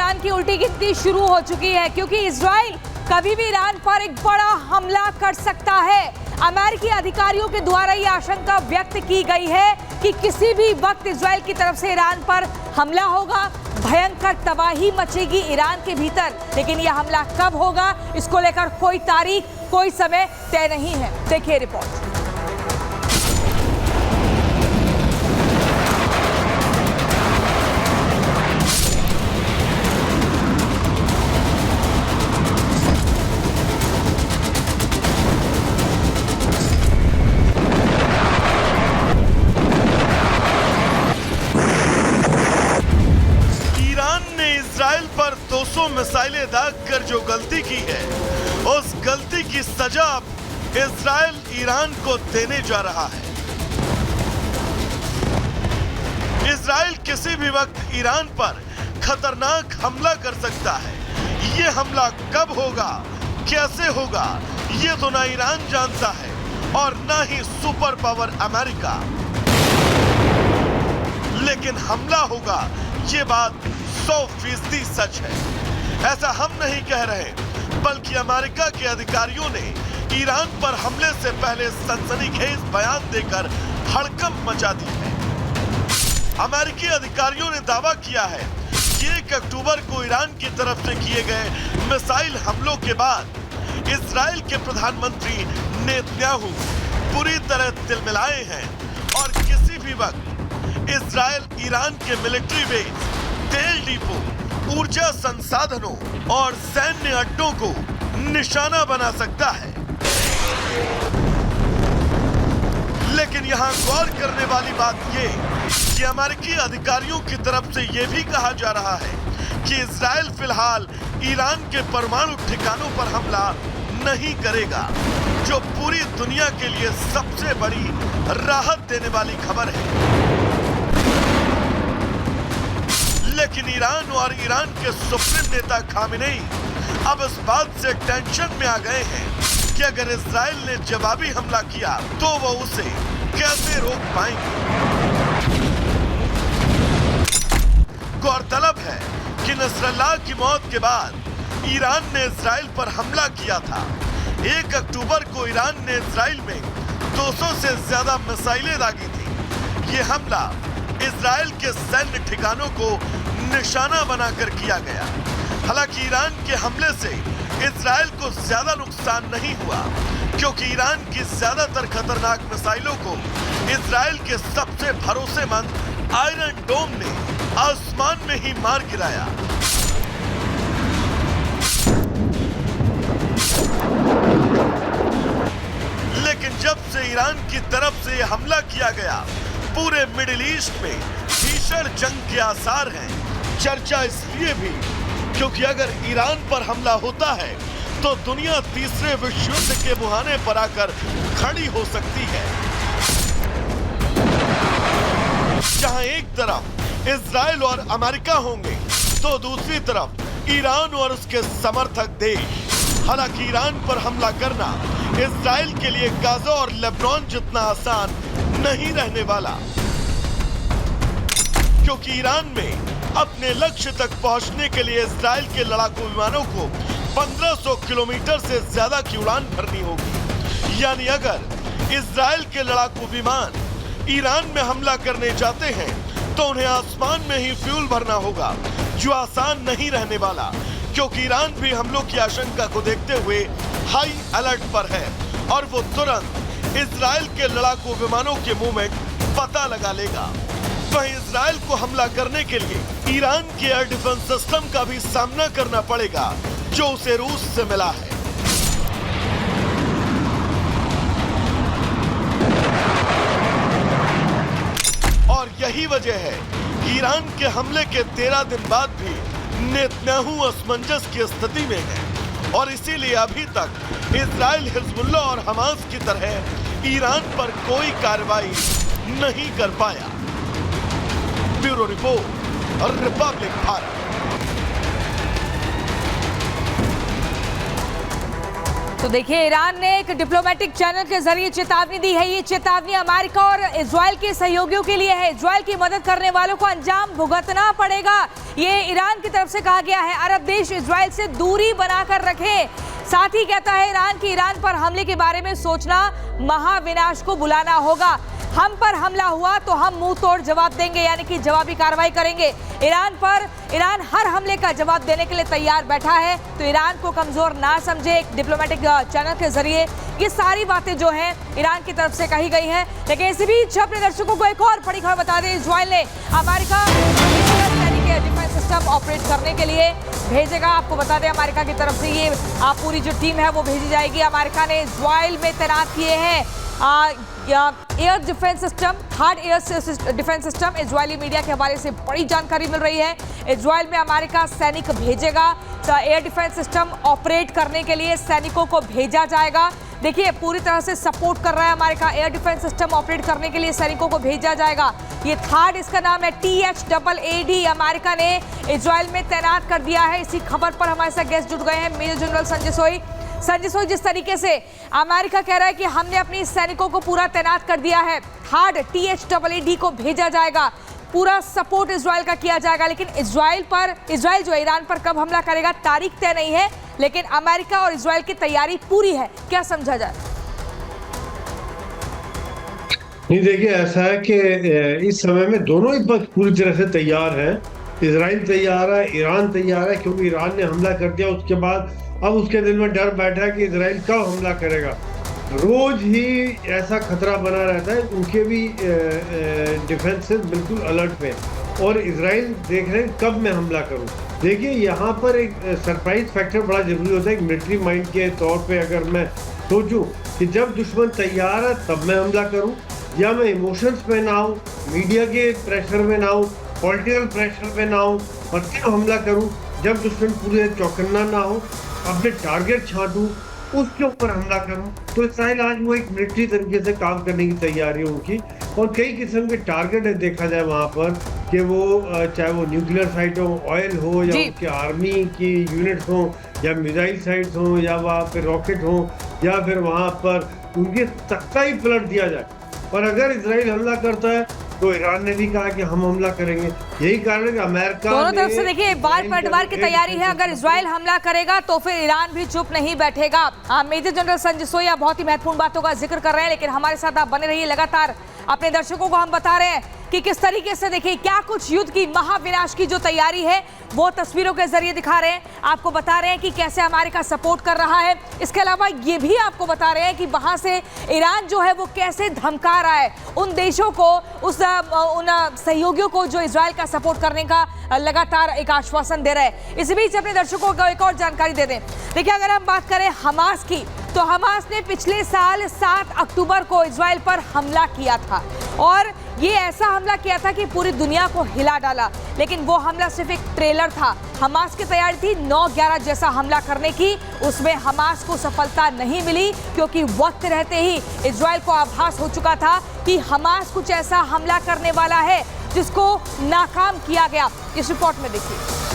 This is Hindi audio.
ईरान की उल्टी गिनती शुरू हो चुकी है, क्योंकि इजराइल कभी भी ईरान पर एक बड़ा हमला कर सकता है। अमेरिकी अधिकारियों के द्वारा यह आशंका व्यक्त की गई है कि किसी भी वक्त इजराइल की तरफ से ईरान पर हमला होगा, भयंकर तबाही मचेगी ईरान के भीतर। लेकिन यह हमला कब होगा, इसको लेकर कोई तारीख, कोई समय तय नहीं है। देखिए रिपोर्ट। इजराइल पर 200 मिसाइलें दाग कर जो गलती की है, उस गलती की सजा इजराइल ईरान को देने जा रहा है। इजराइल किसी भी वक्त ईरान पर खतरनाक हमला कर सकता है। ये हमला कब होगा, कैसे होगा, ये तो ना ईरान जानता है और ना ही सुपर पावर अमेरिका। लेकिन हमला होगा, ये बात 100% सच है। ऐसा हम नहीं कह रहे, बल्कि अमेरिका के अधिकारियों ने ईरान पर हमले से पहले सनसनीखेज बयान देकर हड़कंप मचा दी है। अमेरिकी अधिकारियों ने दावा किया है कि 1 अक्टूबर को ईरान की तरफ से किए गए मिसाइल हमलों के बाद इजराइल के प्रधानमंत्री नेतन्याहू पूरी तरह तिलमिलाए हैं और किसी भी वक्त इजराइल ईरान के मिलिट्री बेस, तेल डिपो, ऊर्जा संसाधनों और सैन्य अड्डों को निशाना बना सकता है। लेकिन यहां गौर करने वाली बात यह कि अमेरिकी अधिकारियों की तरफ से यह भी कहा जा रहा है कि इजराइल फिलहाल ईरान के परमाणु ठिकानों पर हमला नहीं करेगा, जो पूरी दुनिया के लिए सबसे बड़ी राहत देने वाली खबर है। लेकिन ईरान और ईरान के सुप्रीम नेता खामेनेई अब इस बात से टेंशन में आ गए हैं कि अगर इजराइल ने जवाबी हमला किया तो वो उसे कैसे रोक पाएंगे। गौरतलब है कि नसरल्लाह की मौत के बाद ईरान ने इजराइल पर हमला किया था। 1 अक्टूबर को ईरान ने इजराइल में 200 से ज्यादा मिसाइलें दागी थी। ये हमला इजराइल के सैन्य ठिकानों को निशाना बनाकर किया गया। हालांकि ईरान के हमले से इजराइल को ज्यादा नुकसान नहीं हुआ, क्योंकि ईरान की ज्यादातर खतरनाक मिसाइलों को इजराइल के सबसे भरोसेमंद आयरन डोम ने आसमान में ही मार गिराया। लेकिन जब से ईरान की तरफ से हमला किया गया, पूरे मिडिल ईस्ट में भीषण जंग के आसार हैं। चर्चा इसलिए भी क्योंकि अगर ईरान पर हमला होता है तो दुनिया तीसरे विश्व युद्ध के मुहाने पर आकर खड़ी हो सकती है। जहां एक तरफ इजराइल और अमेरिका होंगे तो दूसरी तरफ ईरान और उसके समर्थक देश। हालांकि ईरान पर हमला करना इजराइल के लिए गाजा और लेबनान जितना आसान नहीं रहने वाला, क्योंकि ईरान में अपने लक्ष्य तक पहुंचने के लिए इजराइल के लड़ाकू विमानों को 1500 किलोमीटर से ज्यादा की उड़ान भरनी होगी। यानी अगर इजराइल के लड़ाकू विमान ईरान में हमला करने जाते हैं तो उन्हें आसमान में ही फ्यूल भरना होगा, जो आसान नहीं रहने वाला, क्योंकि ईरान भी हमलों की आशंका को देखते हुए हाई अलर्ट पर है और वो तुरंत इजराइल के लड़ाकू विमानों के मूवमेंट पता लगा लेगा। वहीं इजराइल को हमला करने के लिए ईरान के एयर डिफेंस सिस्टम का भी सामना करना पड़ेगा, जो उसे रूस से मिला है। और यही वजह है कि ईरान के हमले के 13 दिन बाद भी नेतन्याहू असमंजस की स्थिति में है और इसीलिए अभी तक इजराइल हिजबुल्लाह और हमास की तरह ईरान पर कोई कार्रवाई नहीं कर पाया। ब्यूरो रिपोर्ट और रिपब्लिक भारत। तो देखिए, ईरान ने एक डिप्लोमेटिक चैनल के जरिए चेतावनी दी है। ये चेतावनी अमेरिका और इजराइल के सहयोगियों के लिए है। इजराइल की मदद करने वालों को अंजाम भुगतना पड़ेगा, ये ईरान की तरफ से कहा गया है। अरब देश इजराइल से दूरी बनाकर रखें। साथ ही कहता है ईरान की ईरान पर हमले के बारे में सोचना महाविनाश को बुलाना होगा। हम पर हमला हुआ तो हम मुंह तोड़ जवाब देंगे, यानी कि जवाबी कार्रवाई करेंगे। ईरान हर हमले का जवाब देने के लिए तैयार बैठा है, तो ईरान को कमजोर ना समझे। एक डिप्लोमेटिक चैनल के जरिए ये सारी बातें जो हैं ईरान की तरफ से कही गई हैं। लेकिन इसी बीच अपने दर्शकों को एक और बड़ी खबर बता दें, इजराइल ने अमेरिका डिफेंस सिस्टम ऑपरेट करने के लिए भेजेगा। आपको बता दें, अमेरिका की तरफ से ये पूरी जो टीम है वो भेजी जाएगी। अमेरिका ने इजराइल में तैनात किए हैं air defence system, third air defence system. Israeli media के हवाले से बड़ी जानकारी मिल रही है। इजराइल में अमेरिका सैनिक भेजेगा, तो एयर डिफेंस सिस्टम ऑपरेट करने के लिए सैनिकों को भेजा जाएगा। देखिए, पूरी तरह से सपोर्ट कर रहा है America. Air defence system operate करने के लिए सैनिकों को भेजा जाएगा। ये थर्ड, इसका नाम है THAAD। अमेरिका ने इजराइल में तैनात कर दिया है। इसी खबर पर हमारे साथ गेस्ट जुड़ गए हैं मेजर जनरल संजय सोई। जिस तरीके से अमेरिका कह रहा है कि हमने अपने सैनिकों को पूरा तैनात कर दिया है, थर्ड THAAD को भेजा जाएगा, पूरा सपोर्ट इजराइल का किया जाएगा। लेकिन इजराइल जो ईरान पर कब हमला करेगा तारीख तय नहीं है, लेकिन अमेरिका और इजराइल की तैयारी पूरी है। क्या समझा जाए? नहीं, देखिए, ऐसा है कि इस समय में दोनों ही पक्ष पूरी तरह से तैयार हैं। इजराइल तैयार है, ईरान तैयार है, क्योंकि ईरान ने हमला कर दिया। उसके बाद अब उसके दिल में डर बैठा है कि इजराइल कब हमला करेगा। रोज ही ऐसा खतरा बना रहता है। उनके भी डिफेंसेस बिल्कुल अलर्ट पे, और इजराइल देख रहे हैं कब मैं हमला करूं। देखिए, यहाँ पर एक सरप्राइज फैक्टर बड़ा जरूरी होता है। एक मिलिट्री माइंड के तौर पे अगर मैं सोचूं कि जब दुश्मन तैयार है तब मैं हमला करूं, या मैं इमोशंस में ना आऊँ, मीडिया के प्रेशर में ना आऊँ, पॉलिटिकल प्रेशर में ना आऊँ, और क्यों हमला करूँ जब दुश्मन पूरे चौकन्ना ना हो, अपने टारगेट छांटूं, उसके ऊपर हमला करूं। तो इजराइल आज वो एक मिलिट्री तरीके से काम करने की तैयारी है उनकी, और कई किस्म के टारगेट है देखा जाए वहाँ पर, कि वो चाहे वो न्यूक्लियर साइट हो, ऑयल हो, या उनके आर्मी की यूनिट्स हो, या मिसाइल साइट्स हो, या वहाँ पे रॉकेट हो, या फिर वहाँ पर उनके तख्ता ही पलट दिया जाए। और अगर इजराइल हमला करता है तो ईरान ने भी कहा कि हम हमला करेंगे। यही कारण है कि अमेरिका दोनों तरफ से देखिए बार पलटवार की तैयारी है। अगर इजराइल हमला करेगा तो फिर ईरान भी चुप नहीं बैठेगा। मेजर जनरल संजय सोया बहुत ही महत्वपूर्ण बातों का जिक्र कर रहे हैं, लेकिन हमारे साथ आप बने रहिए। लगातार अपने दर्शकों को हम बता रहे हैं कि किस तरीके से देखिए क्या कुछ युद्ध की महाविनाश की जो तैयारी है वो तस्वीरों के जरिए दिखा रहे हैं। आपको बता रहे हैं कि कैसे अमेरिका सपोर्ट कर रहा है। इसके अलावा ये भी आपको बता रहे हैं कि वहां से ईरान जो है वो कैसे धमका रहा है उन देशों को, उन सहयोगियों को जो इजराइल का सपोर्ट करने का लगातार एक आश्वासन दे रहे हैं। इसी बीच अपने दर्शकों को एक और जानकारी दे दें। देखिए, अगर हम बात करें हमास की, तो हमास ने पिछले साल 7 अक्टूबर को इजराइल पर हमला किया था, और ये ऐसा हमला किया था कि पूरी दुनिया को हिला डाला। लेकिन वो हमला सिर्फ एक ट्रेलर था। हमास की तैयारी थी 9/11 जैसा हमला करने की, उसमें हमास को सफलता नहीं मिली, क्योंकि वक्त रहते ही इजराइल को आभास हो चुका था कि हमास कुछ ऐसा हमला करने वाला है जिसको नाकाम किया गया। इस रिपोर्ट में देखिए।